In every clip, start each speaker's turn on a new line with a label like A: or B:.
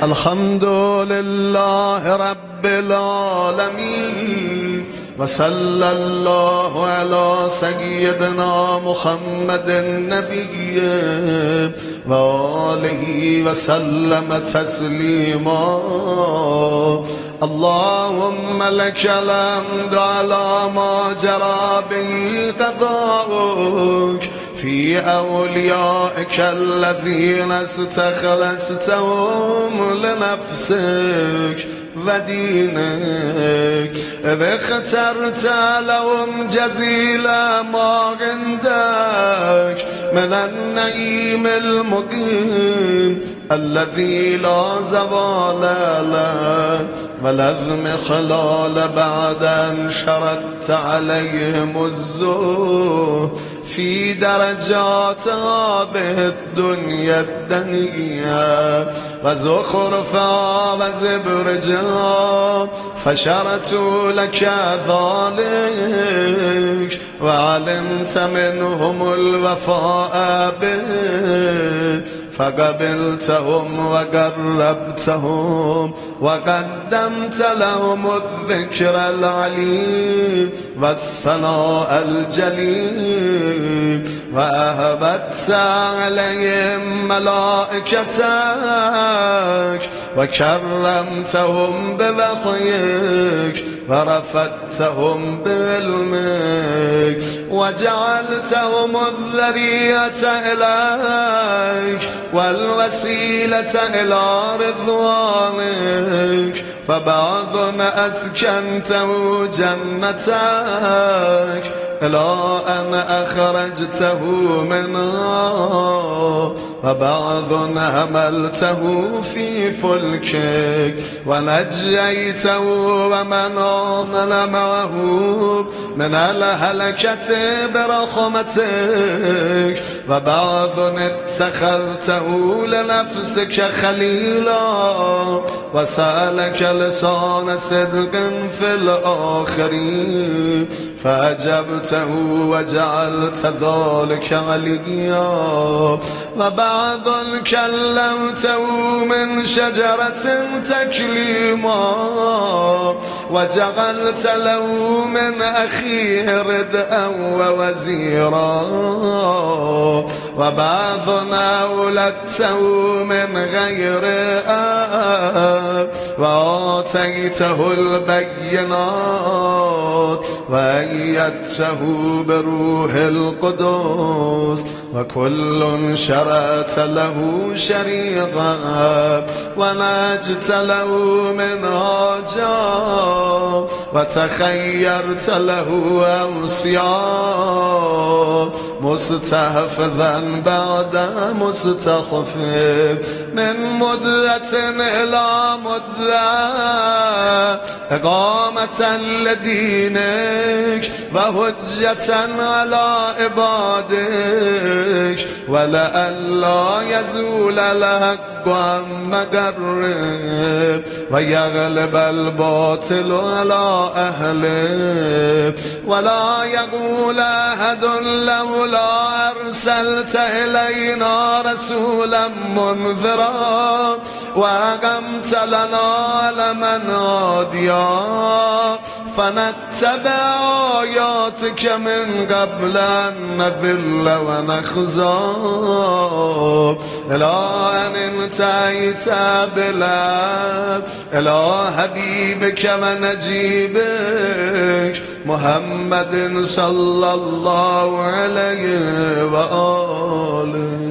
A: الحمد لله رب العالمين وصلى الله على سيدنا محمد النبي وآله وسلم تسليما. اللهم لك الحمد على ما جرى به قضاؤك في أوليائك الذين استخلصتهم لنفسك ودينك، إذ اخترت لهم جزيل ما عندك من النعيم المقيم الذي لا زوال له ولا اضمحلال بعد أن شردت عليهم الزهد في درجات هذه الدنيا الدنيا وزخرفها وزبرجها، فشرتوا لك ذلك وعلمت منهم الوفاء به فقبلتهم وقربتهم وقدمت لهم الذكر العليم والثناء الجليل، وأهبت عليهم ملائكتك وكرمتهم بوحيك ورفدتهم بعلمك وجعلتهم الذرية إليك والوسيلة إلى رضوانك، فبعض أسكنته جنتك إلى أن أخرجته منها، وبعض حملته في فلكك ونجيته ومن آمن معه من الهلكة برحمتك، وبعض اتخذته لنفسك خليلا وسألك لسان صدق في الآخرين فأجبته وجعلت ذلك عليا، وبعض كلمته من شجرة تكليما وجعلت له من أخيه ردءا ووزيرا، وبعض أولدته من غير آب وآتيته البينات وأيدته بروح القدس، وكل شرعت له شريعا ونجت له منهاجا وتخيرت له أوصياء مستحفظا بعد مستحفظ من مدة إلى مدة إقامة لدينك وهجة على عبادك ولئلا يزول الحق عن مقره ويغلب الباطل على أهله، ولا يقول أحد لولا أرسلت إلينا رسولا منذرا وأقمت لنا لمن هاديا فنتبع آياتك من قبل أن نذل ونخزى، إلى أن انتهيت بالله إلى حبيبك ونجيبك محمد صلى الله عليه وآله،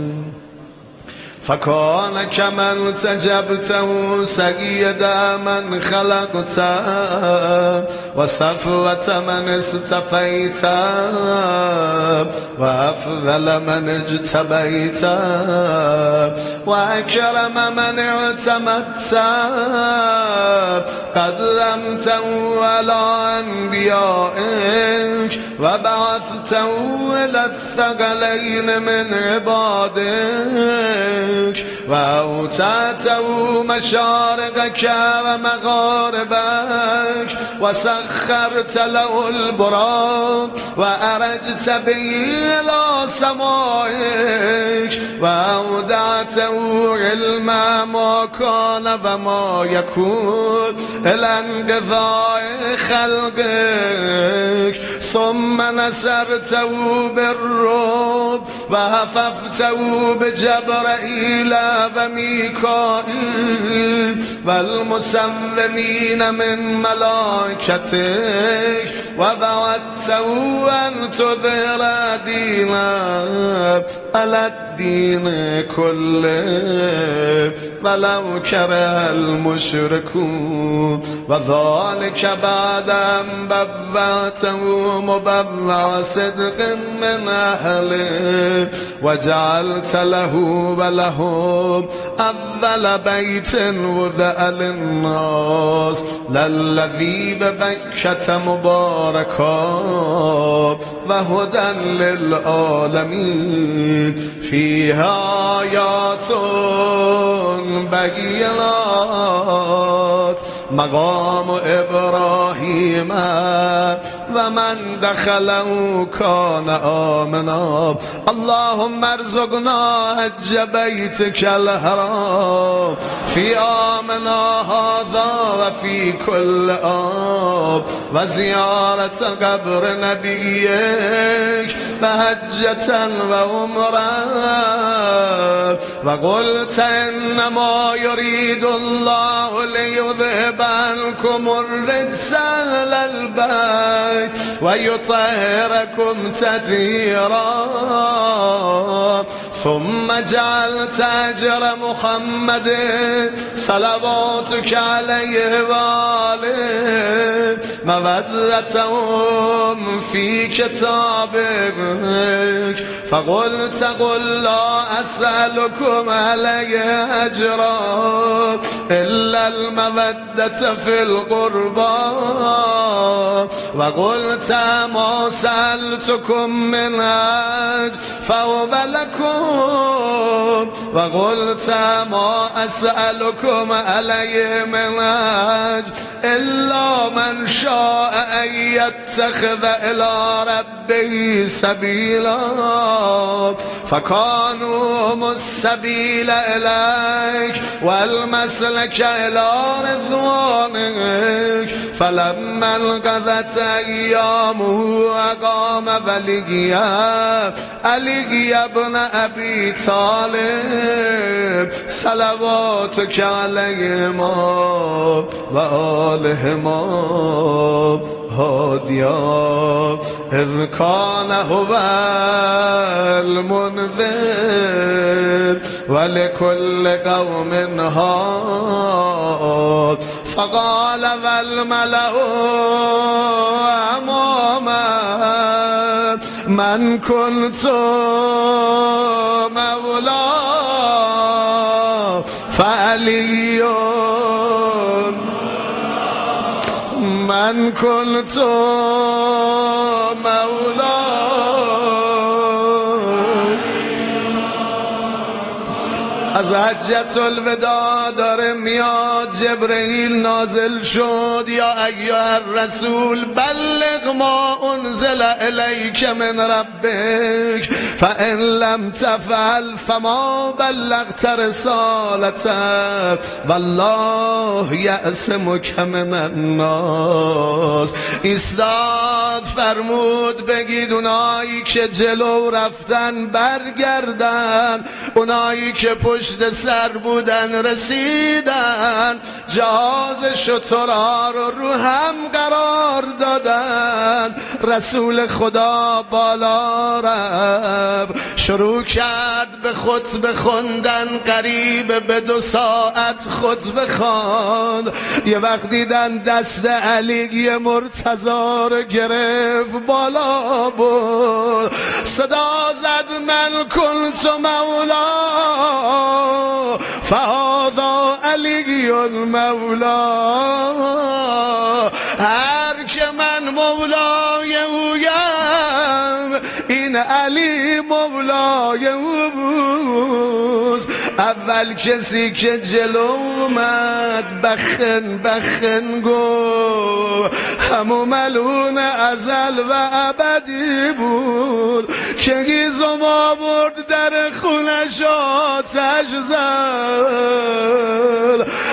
A: فكان كمن تجبته سيد من خلقته وصفوة من استفيته وأفضل من اجتبيته وأكرم من اعتمدته، قدمته على أنبيائك وبعثته إلى الثقلين من عبادك وأوتاته مشارقك ومغاربك وسخرت له البراق وأرجت به إلى سمائك وأودعته علم ما كان وما يكون إلى انقضاء خلقك ثم نصرته بالرعب وهففته بجبرائيل وميكائيل والمسومين من ملائكتك ووعدته أن تظهر دينك على الدين كله ولو كره المشركون وذلك بعد أن بوأته مبوأ صدق من أهله وجعلت له ولهم أول بيت وضع للناس للذي ببكة مباركا وهدى للعالمين فيها آيات بينات مقام إبراهيم ومن دخله كان آمنا اللهم ارزقنا حج بيتك الحرام في آمنا هذا وفي كل آب وزيارة قبر نبيك بحجة وعمرة وقلت إنما يريد الله ليذهب عنكم الرجس أهل البيت ويطهركم تطهيرا ثم جعلت أجر محمد صلواتك عليه وآله مودتهم في كتابك فقلت قل لا أسألكم عليه أجرا إلا المودة في القربى وقلت ما سألتكم من أجر فهو لكم وقلت ما أسألكم عليه من أجر إلا من شاء أن يتخذ إلى ربه سبيلا فكانوا هم السبيل إليك والمسلك إلى رضوانك فلما انقضت أيامه أقام علي ابن أبي طالب صلواتك عليهما وآلهما هاديا إذ كان هو المنذر ولكل قوم هاد فقال والملأ أماما من كنت مولاه فعلي من كنت از حجت الوداع داره میاد جبرئیل نازل شد یا ایها الرسول بلغ ما انزل الیک من ربک فان لم تفعل فما بلغت رسالته والله یعصمک من الناس. ایستاد فرمود بگید اونایی که جلو رفتن برگردن، اونایی که پشت سر بودن رسیدن، جهاز شترها رو هم قرار دادن. رسول خدا بالا رفت شروع کرد به خطبه خوندن، قریب به 2 ساعت خطبه خواند. یه وقت دیدن دست علی مرتضی رو گرفت بالا بود، صدا زد من کنت مولا فهذا علی المولا. هر که من مولای اویم این علی مولای اوست. اول کسی که جلو اومد بخن بخن گو، همو ملون ازل و ابدی بود که گیزم آورد در خونش آتش زد.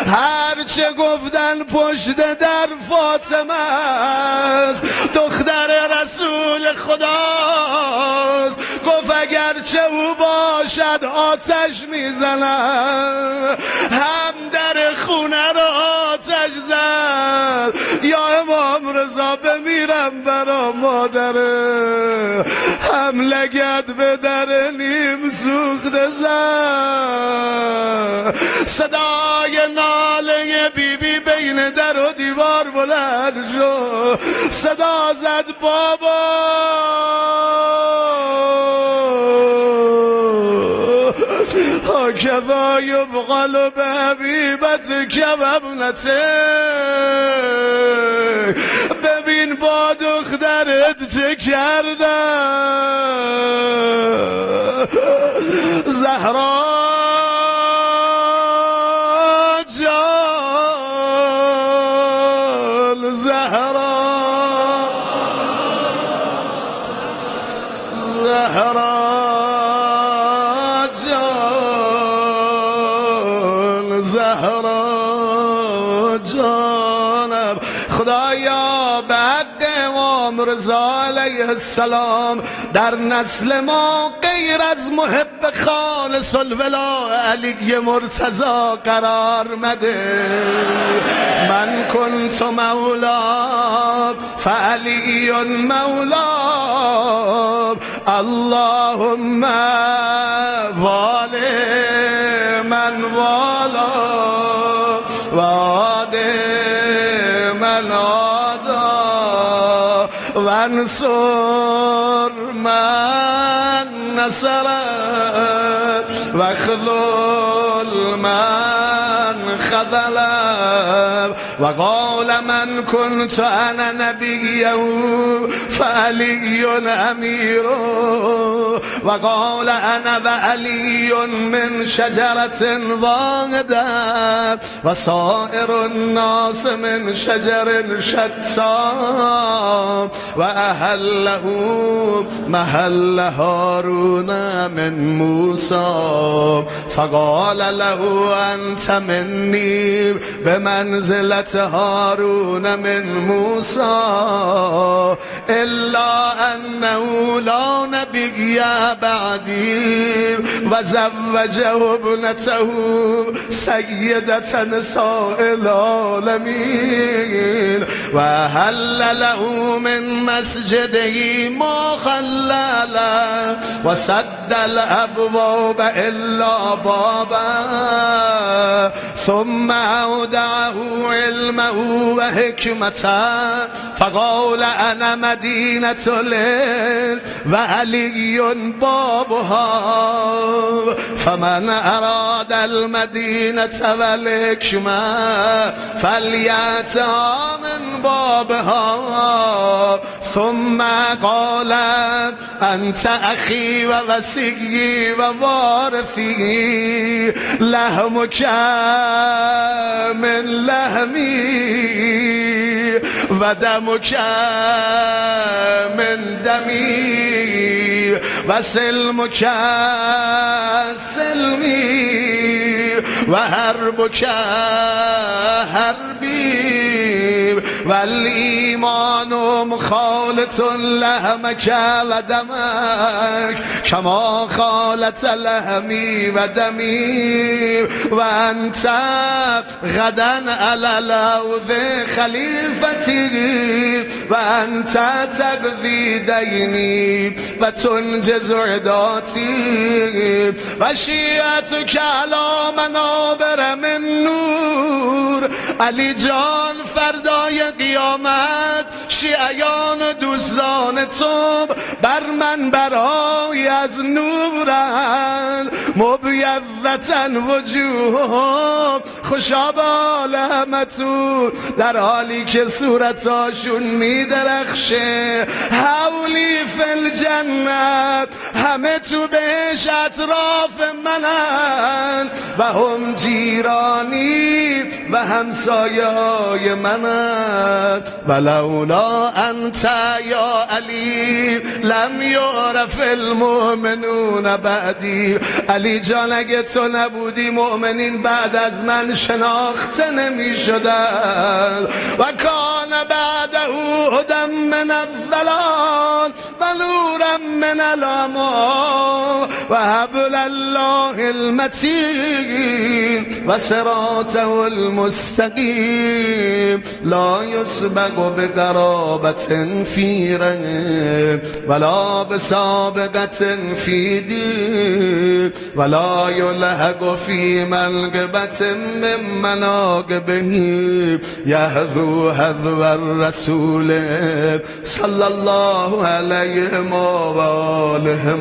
A: هرچه گفتن پشت در فاطمه است دختر رسول خداست، گفت اگرچه او باشد آتش میزنم. هم در خونه را آتش زد. یا امام رضا بمیرم برا مادره، هم لگد به در نیم سوخته زد. صدای ناله بیبی بین در و دیوار بلند شد، صدا زد بابا. هكذا يبغل بحبيبتك وابنتك. ببین با دخترت چه کردن. زهرا جان، زهرا زهرا زهرا جانم. خدایا بعد امام رضا علیه السلام در نسل ما غیر از محب خالص الولا علی مرتضی قرار مده. من کنت مولا فعلی مولا، اللهم والی من والا وعاد من عادا وانصر من نصر واخذل من خذل. وقال من كنت انا نبيه فعلي امير، وقال انا وعلي من شجرة واحدة وسائر الناس من شجر شتى. وأهله محل هارون من موسى فقال له أنت مني بمنزلة هارون من موسى إلا أنه لا نبي بعدي وزوجه ابنته سيدة نساء العالمين وهل له من مسجده ما خلل وسد الأبواب إلا بابا. ثم أودعه علمه وحكمته فقال أنا مدينة العلم وعلي بابها. فمن أراد المدينة والحكمة فليأتها من بابها. ثم قال أنت أخي ووصي ووارثي لحمك من لحمي ودمك من دمي وسلمك سلمي وحربك حربي والإيمان مخالط لحمك ودمك كما خالط لحمي ودمي. وأنت غدا على لوذ خليفتي وأنت تقضي ديني وتنجز عداتي وشيعتك على منابر من نور. علی جان فردای قیامت شیعیان و دوستان تو بر من برای از نورن مبیضتن وجوه خوشابال همتون در حالی که صورتاشون میدرخشه حولی فی الجنت همه تو بهش اطراف منن و هم جیرانی و همسایای منن ولولا انت یا علی لم یعرف المؤمنون بعدی علی جان اگه تو نبودی مؤمنین بعد از من شناخته نمی شدن و کان بعده هدی من الضلال و نورا من الامان و حبل الله المتین و صراطه المستقیم لا یسبق بقرابت فی رنه ولا بسابقت فی دین ولا یلحق فی منقبت من مناقبه یحذو حذو الرسول صلی الله علیه و آله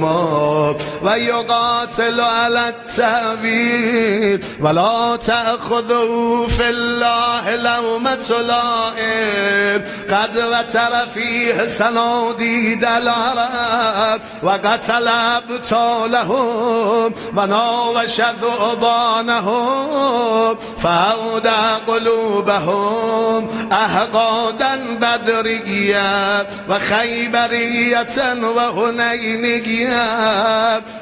A: و یقاتل علی التأویل ولا تأخذه فی الله لومة لائم قد وتر فیه صنادید العرب و قتل ابطالهم و ناوش ذعبانهم فاودع قلوبهم احقادا بدریه و خیبریه و هنینیه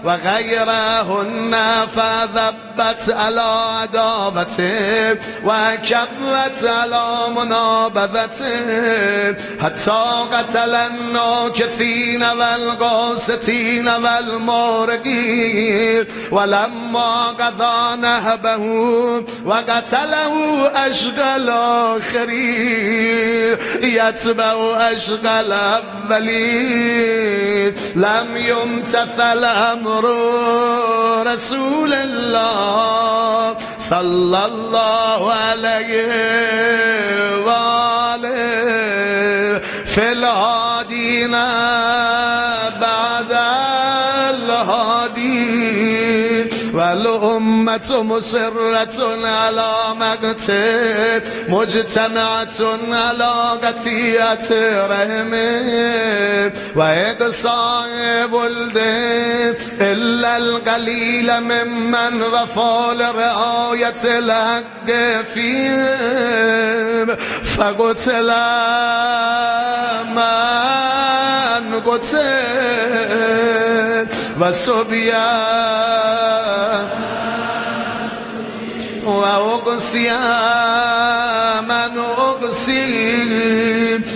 A: و غیرهن فذبت علی عداوته و کبت علی منابذته حتی قتل الناکثین و القاسطین و المارقین ولما قضا نهبه و قتله اشقى الاخرین یتبع اشقى الاولین لم یمتثل امر رسول الله صلی الله علیه و آله فی الهادین بعد الهادین والامة مصرة على مقته مجتمعة على قطيعة رحمه و اقصاء ولده الا القلیل ممن وفى لرعایة الحق فیهم فقتل من قتل و صبیان و اقصی من اقصی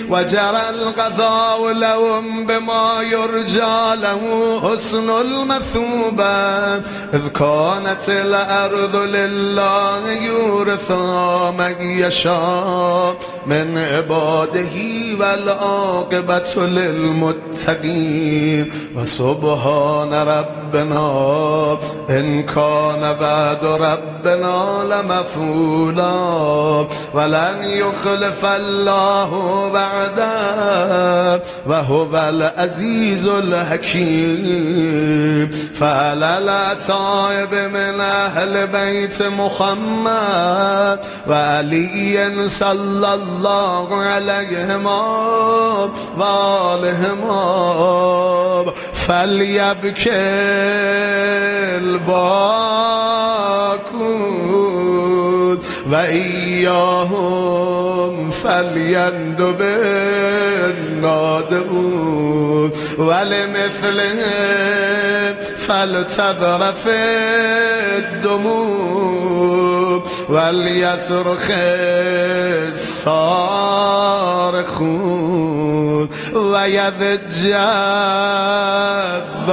A: و جرى القضاء لهم بما يرجى له حسن المثوبة اذ كانت الارض لله يورثها من يشاء من عباده والعاقبة للمتقين وسبحان ربنا ان كان بعد ربنا لمفعولا ولن يخلف الله وعده وهو العزيز الحكيم فعلى الطائب من اهل بيت محمد وعلي صلى الله عليهما وآلهما فليبكي الباكون وإياهم فليندب النادمون ولمثلهم فلتذرف الدموع وليصرخ الصارخون ويضج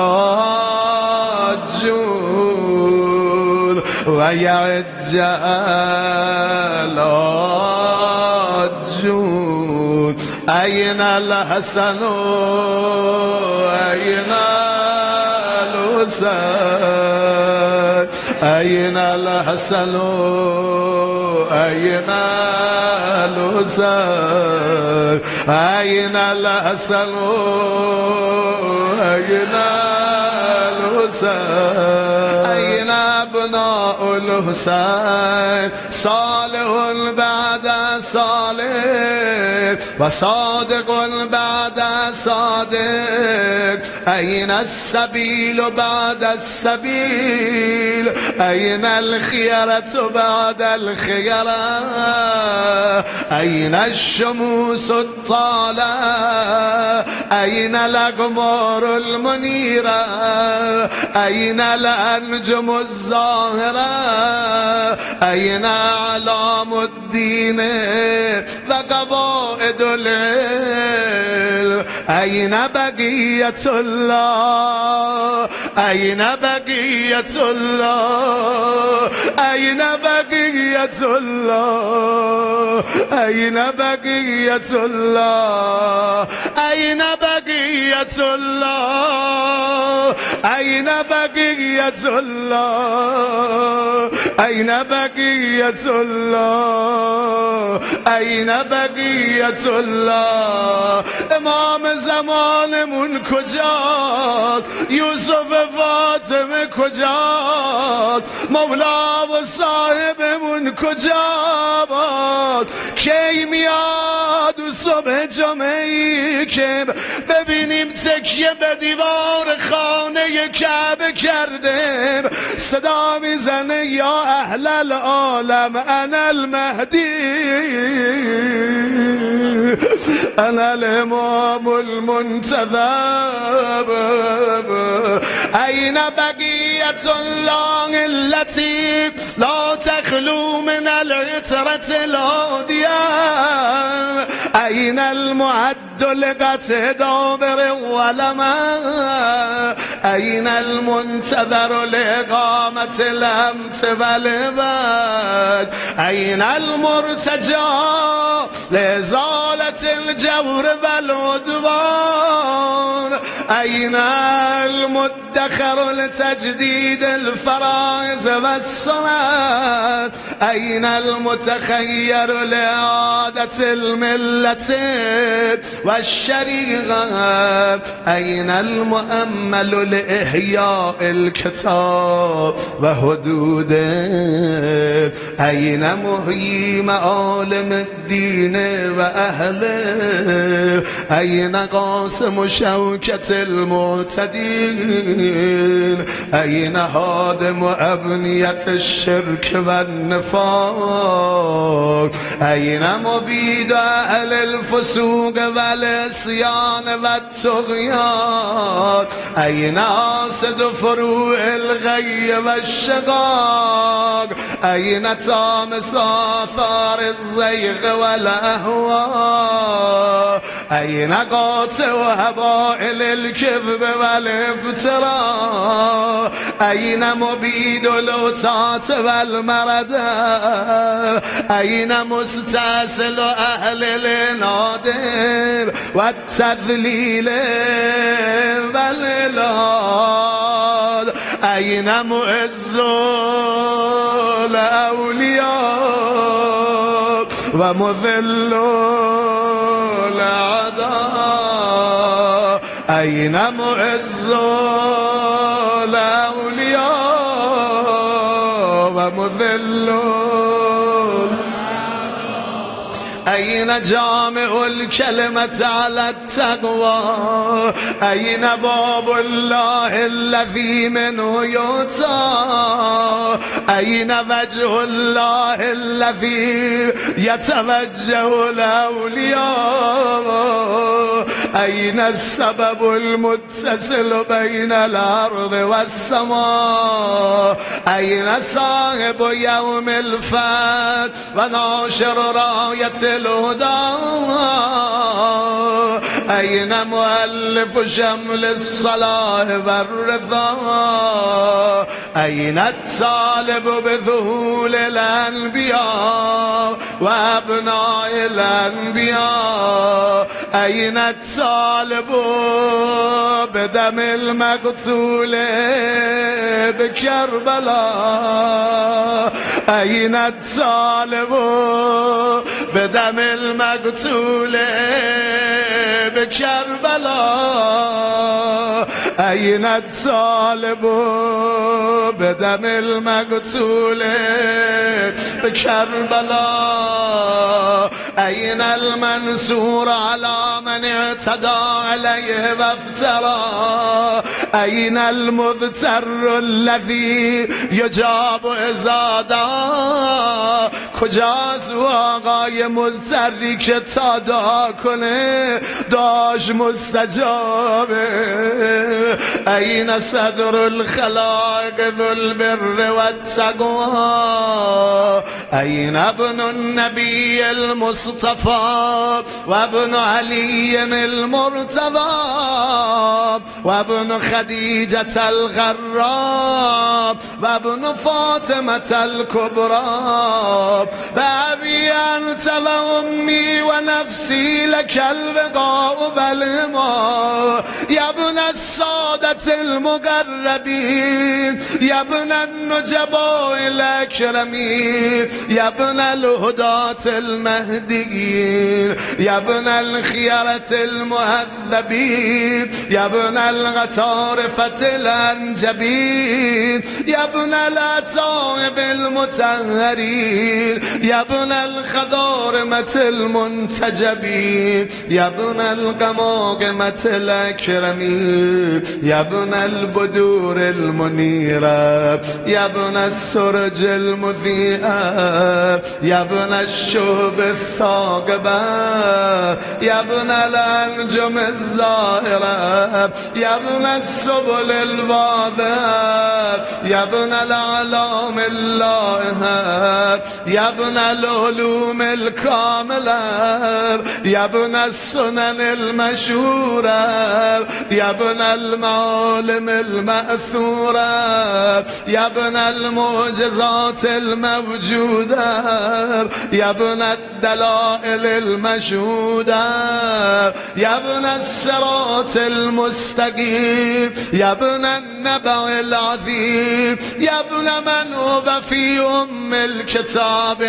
A: الضاجون ويعج العاجون أين الحسن أين الحسن أين الحسن أين الحسين أين الحسن أين الحسين أين أبناء الحسين صالح بعد صالح وصادق بعد صادق أين السبيل بعد السبيل أين الخيرة بعد الخيرة أين الشموس الطالة أين الأقمار المنيرة أين الأنجم الظاهرة أين أعلام الدين وقواعد العلم أين بقية الله أين بقية الله أين بقية الله أين بقية الله أين بقية الله أين بقية الله أين بقية الله أين بقية الله امام زمانمون کجاست یوسف فاطمه کجاست مولا و صاحبمون کجاست کی میاد و صبح جمعه‌ای که ببینیم تکیه به دیوار خانه کعبه کرده صدا میزنه یا اهل العالم انا المهدی انا الامام المنتظر أين بقية الله التي لا تخلو من العترة الهادية أين المعد لقتل دابر الظلماء أين المنتظر لإقامة الأمت والعباد أين المرتجى لإزالة الجور والعدوان أين المدخر لتجديد الفرائض والسنن أين المتخير لإعادة الملة والشريعة أين المؤمل لإحياء الكتاب وحدوده أين محيي معالم الدين وأهله أين قاسم شوكة المعتدين أين هادم أبنية الشرك والنفاق أين مبيد أهل الفسوق والعصيان والطغيان أين حاسد فروع الغي والشقاق أين طامس آثار الزيغ والأهواء أين قاطع هبائل الكذب والافتراء أين مبيد الأوتات والمرض أين مستأصل أهل العناد والتذليل والإلحاد أين معز الأولياء ومذل الأعداء أين معز الأولياء ومذل أين جامع الكلمة على التقوى أين باب الله الذي منه يؤتى أين وجه الله الذي يتوجه الأولياء أين السبب المتصل بين الأرض والسماء أين صاحب يوم الفتح وناشر راية الهدى أين مؤلف شمل الصلاح والرضا أين الطالب بذهول الأنبياء وابناء الانبياء اين الطالب بدم المقتول بكربلاء اين الطالب بدم المقتول بكربلاء اين الطالب بدم المقتول بكربلاء اين المنصور على من اعتدى عليه وافترى اين المضطر الذي يجاب اذا دعا کجاست و آقای مضطری که تا دعا کنه داش مستجابه این صدر الخلائق ذو البر والتقوى این ابن النبی المصطفى وابن علی المرتضى وابن خدیجة الغراب وابن فاطمة الكبرى بأبي أنت وأمي ونفسي لك البقاء والهما يا ابن السادة المقربين يا ابن النجباء الأكرمين يا ابن الهداة المهديين يا ابن الخيرة المهذبين يا ابن الغطارفة الأنجبين يا ابن الأتائب المطهرين يا ابن الخضارمة المنتجبين يا ابن القماقمة الأكرمين يا ابن البدور المنيرة يا ابن السرج المضيئة يا ابن الشهب الثاقبة يا ابن الأنجم الزاهرة يا ابن السبل الواضحة يا ابن الأعلام اللائحة يا ابن العلوم الكاملة يا ابن السنن المشهورة يا ابن المعالم المأثورة يا ابن المعجزات الموجودة يا ابن الدلائل المشهودة يا ابن الصراط المستقيم يا ابن النبأ العظيم يا ابن من هو في أم الكتاب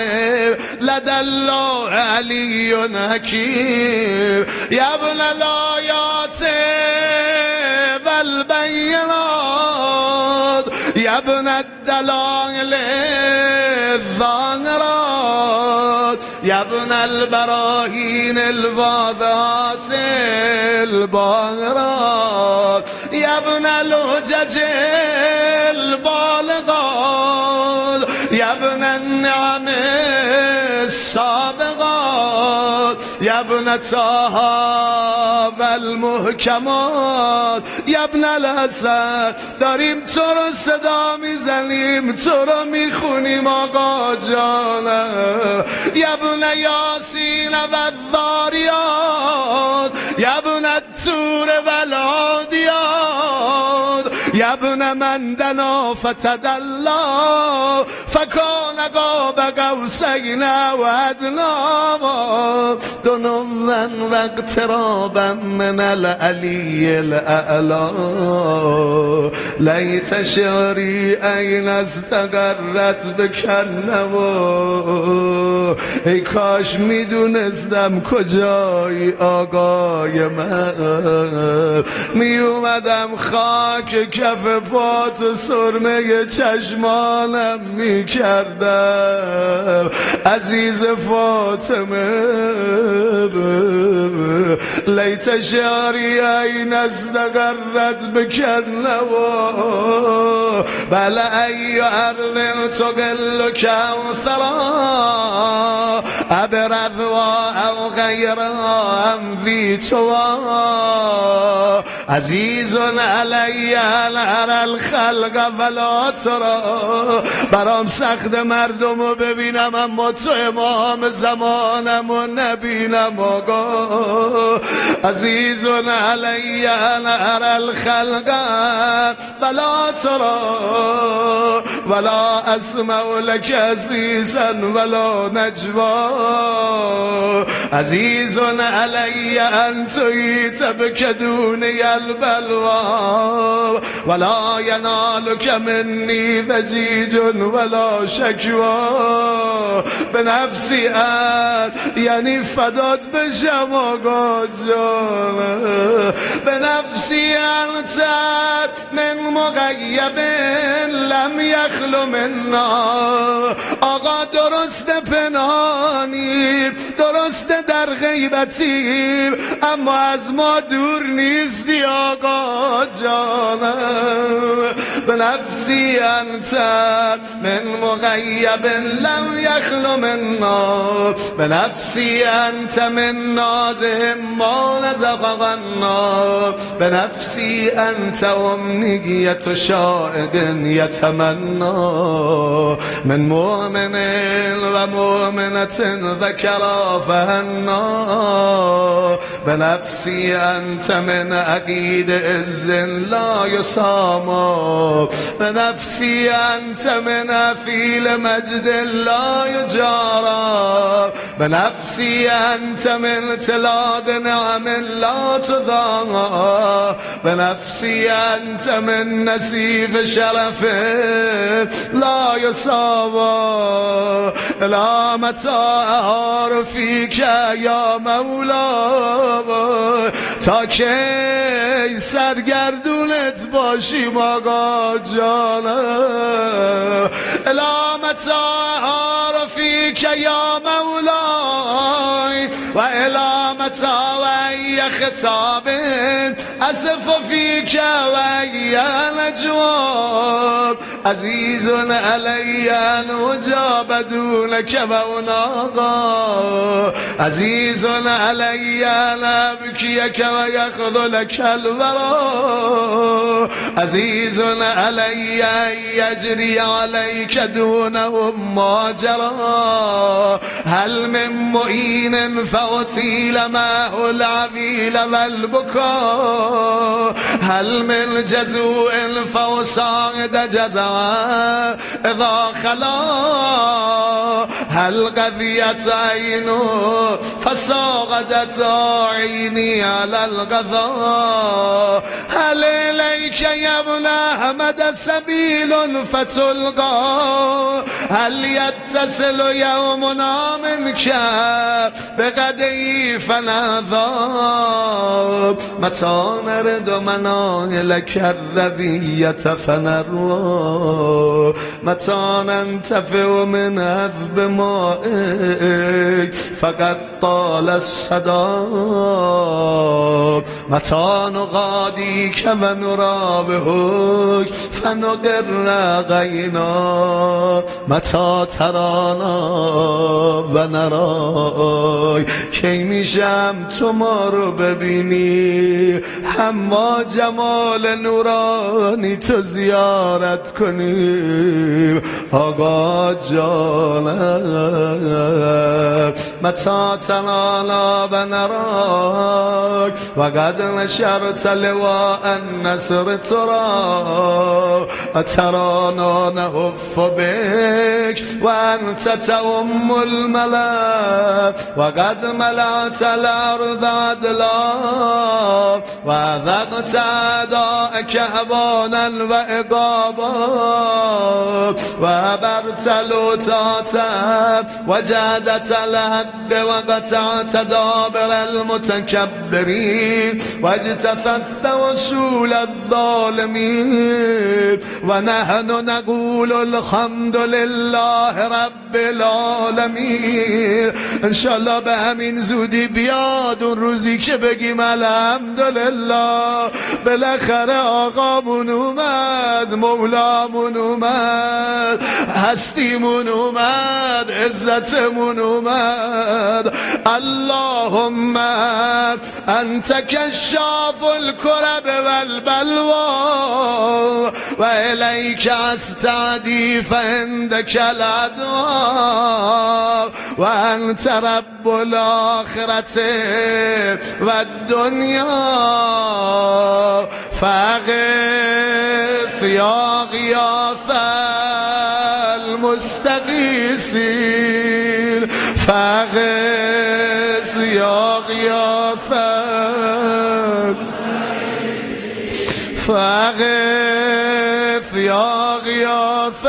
A: لدى الله علي حكيم يا ابن الآيات والبينات يا ابن الدلائل الظاهرات يا ابن البراهين الواضحات الباهرات يا ابن الحجج البالغات يا ابن النعم السابقات يا ابن طه والمحکمات یا ابن الحسن داریم تو رو صدا میزنیم تو رو میخونیم آقا جانم یا ابن یاسین و الذاریات یا ابن الطور و العادیات یا ابن من دنا فتدلا فکان قاب قوسین و ادنا دنوا و اقترابا من العلی الاعلی لیت شعری این استقرت بکنم ای کاش میدونستم کجای آقای من می اومدم خاک کف پات و سرمه چشمانم می کردم عزیز فاطمه لیت شعری این استقرت بکنم بل ای ارض تقل کوثرا ابرد و او غیرها هم فی توا عزیز علی الخلق ولا ترا. برام سخت مردم رو ببینم اما تو امام زمانم و نبینم آقا. عزیز علی الخلق ولا ترا ولا اسمع لك عزیزا ولا نجوا. عزیز علی ان تیت بکدونی البلوا ولا ینالک منی ضجیج ولا شکوا. به نفسی یعنی فدات بشم آقا جان. به نفسی انت من مغیب لم یخلو منا. آقا درست پنهانی درست در غیبتی اما از ما دور نیستی آقا جانم. به نفسی انت من مغیب لم یخلو منا. به نفسی انت من نازه ما نزغ غنا. به نفسی انت امنیت شاهد یتمنا. من مؤمن و مؤمنة ذکرا فهنا. به نفسی انت من عقید عز لا یساما. به نفسی انت من افیل مجد لا یجارا. به نفسی انت من تلاد نعم لا تضاما. به نفسی انت من نصیف شرف لا یساوا. لا متاع فیک یا مولا. تا که سرگردونت باشیم آقا جانم. لا متاع فیک یا مولای و الی متاع ای خطاب اسف فیک و ای نجواب. عزیز علی ان اجاب دونک و اناقا. عزیز علی ان ابکیک و یخذلک الورا. عزیز علی ان یجری علیک دونهم ما جرا. هل من معین فاطیل معه العویل والبکا. هل من جزوع فوساعد جزع اذا خلا. هل قضیت عین فساقدت عینی علی القضا. هل الیک یا ابن احمد سبیل فتلقا. هل یتصل یومنا منک بغدی فنذاب. متی نرد مناهلک الربیة فنروا. متی ننتفع من عذب مائک فقد طال الصدا. متی نغادیک و نرا بحک فنقر غینا. متی ترانا و نرای. کی میشم تو ما رو ببینی هم ما جمال نورانی تو زیارت کنیم آقا جانم. متی ترانا و نراک و قد نشرت لواء النصر ترا. و ترانا نهف بک و انت تؤم الملک. و قد ملأت الارض عدلا و ذقت اعداءک هوانا و عقابا. و برت لوطات و جهدت الحق و قطعت دابر المتکبرین و اجتثثت وصول الظالمین. و نحن نقول الحمد لله رب العالمین. انشالله به همین زودی بیاد اون روزی که بگیم الحمدلله بالاخره آقامون اومد، مولامون اومد، هستیمون اومد، عزتمون اومد. اللهم أنت كشاف الكرب والبلوى وإليك أستعدي فعندك الأدوار وأنت رب الآخرة والدنيا فأغث يا غياث المستغيثين فأغث يا غياث فأغث يا غياث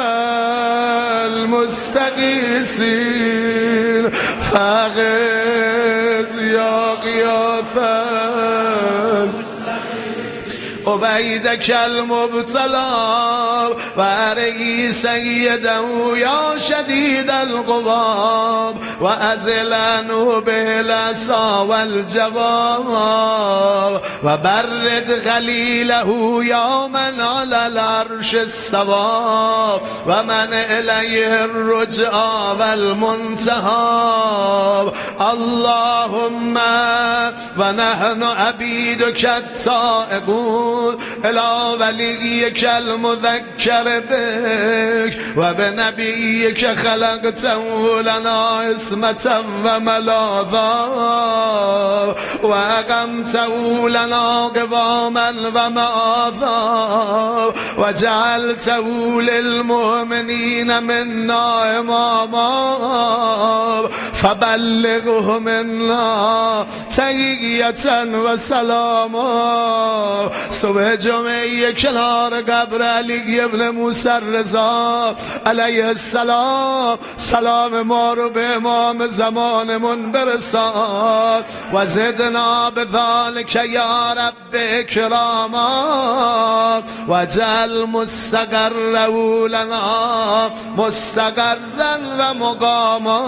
A: المستغيثين فأغث يا غياث عبيدك المبتلى وأري سيده يا شديد الغباب وأزل عنه بالعصا والجواب وبرد غليله يوما على العرش استوى ومن إليه الرجعى والمنتهى اللهم ونحن عبيدك التائبون إلى وليك المذكر بك وبنبيك خلقته لنا عصمة وملاذا وأقمته لنا قواما ومآذا وجعلته للمؤمنين منا إماما فبلغه منا تحية وسلاما صبح جمعه کنار قبر علی ابن موسی الرضا علیه السلام سلام ما رو به امام زمانمون برسان و زدنا بذلک یا رب اکراما و جعل مستقره لنا مستقرا و مقاما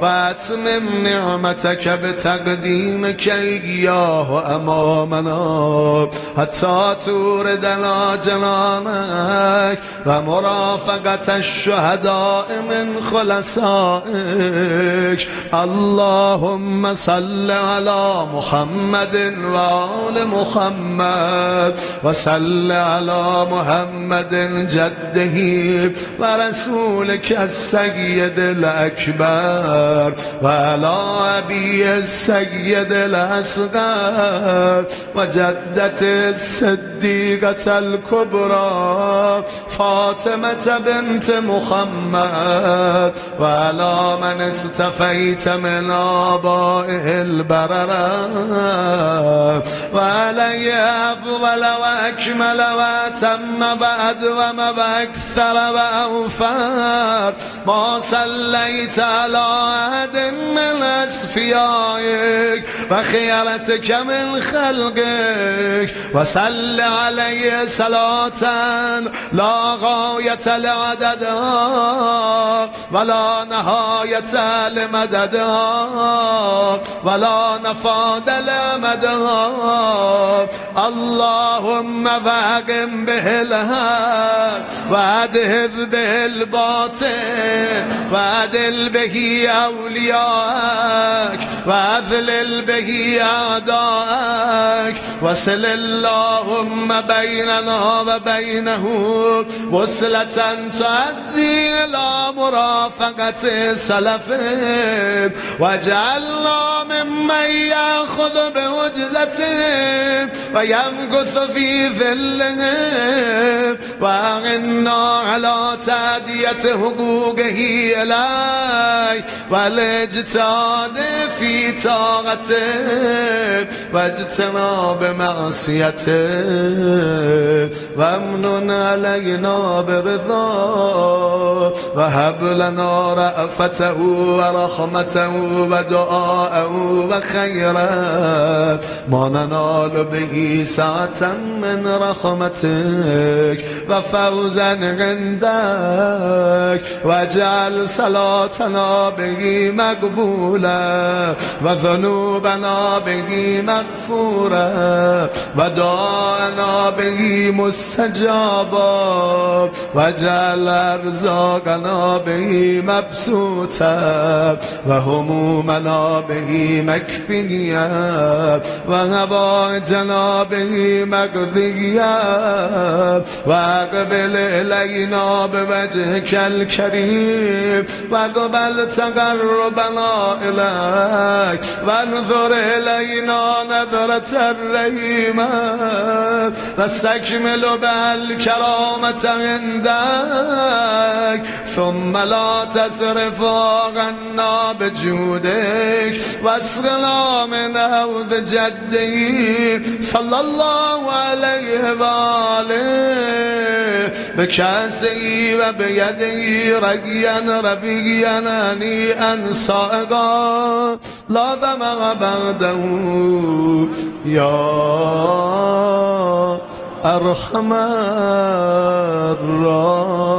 A: و اتمم نعمتک بتقدیمک ایاه امامنا حتی توردنا جنانك ومرافقة الشهداء من خلصائك اللهم صل على محمد وآل محمد وصل على محمد جده ورسولك السيد الأكبر وعلى أبي السيد الأصغر وجدة الصديقة الكبرى فاطمة بنت محمد وعلى من استفيت من آبائه البررة وعليه أفضل وأكمل وأتم بعد وما أكثر وأوفر ما صليت على أحد من أصفيائك وخيرتك من خلقك وصل عليه صلاة لا غاية لعددها ولا نهاية لمددها ولا نفاد لمدها اللهم واقم به الحق وأذهب به الباطل وأدل به أولياءك وأذلل به أعداءك وصل اللهم بيننا وبينه وصلة تؤدي إلى مرافقة سلفه واجعلنا ممن يأخذ بوجزته ويمكث في ظله وأعنا على تأدية حقوقه إليه والاجتهاد في طاعته واجتناب معصيته وامنن علينا برضاه وهب لنا رأفته ورحمته ودعاءه وخيرا ما ننال به سعة من رحمتك وفوزا عندك واجعل صلاتنا صلاتنا به مقبوله و ذنوبنا به مغفوره و دعانا به مستجابه و جعل ارزاقنا به مبسوطه و همومنا به مکفیه و هوایجنا به مقضیه و اقبل الینا بوجهک الکریم و قبل تقربنا الیک و انظر الینا نظرة الرحیمه و استکمل بالکرامة عندک ثم لا تصرف عنا بجودک و اسقنا من حوض جده صلی الله علیه و آله بکأسه و بیده رقیا رفیقا هنیئا سائغا لا ظمأ بعده یا ارحم الراحمین.